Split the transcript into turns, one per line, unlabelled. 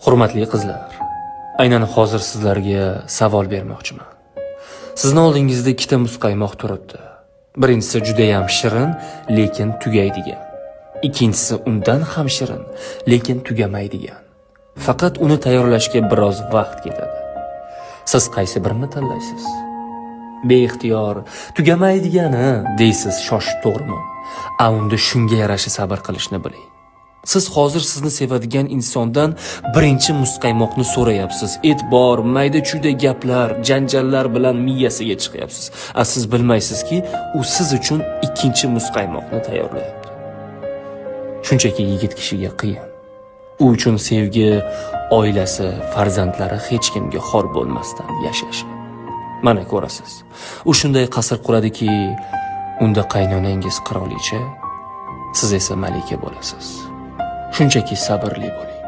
Hurmatli qizlar, aynan hozir sizlarga savol bermoqchiman. Sizni oldingizda ikkita muzqaymoq turibdi. Birinchisi juda ham shirin, lekin tugaydigan. Ikkinchisi undan ham shirin, lekin tugamaydigan. Faqat uni tayyorlashga biroz vaqt ketadi. Siz qaysi birini tanlaysiz? Beixtiyor tugamaydigani deysiz, shoshib, to'g'rimi? Unda shunga yarasha sabr qilishni biling. Siz hozir sizni sevadigan insondan birinchi muzqaymoqni so'rayapsiz. E'tibor, mayda-chuyda gaplar, janjallar bilan miyasiga chiqyapsiz. Siz bilmaysizki, u siz uchun ikkinchi muzqaymoqni tayyorlayapti. Shunchaki yigit kishiga qiyin. U uchun sevgi, oilasi, farzandlari hech kimga xor bo'lmasdan yashashi. Mana ko'rasiz. U shunday qasr quradiki, unda qaynonangiz qirolicha, siz esa malika bo'lasiz. Shunchaki sabrli bo'ling.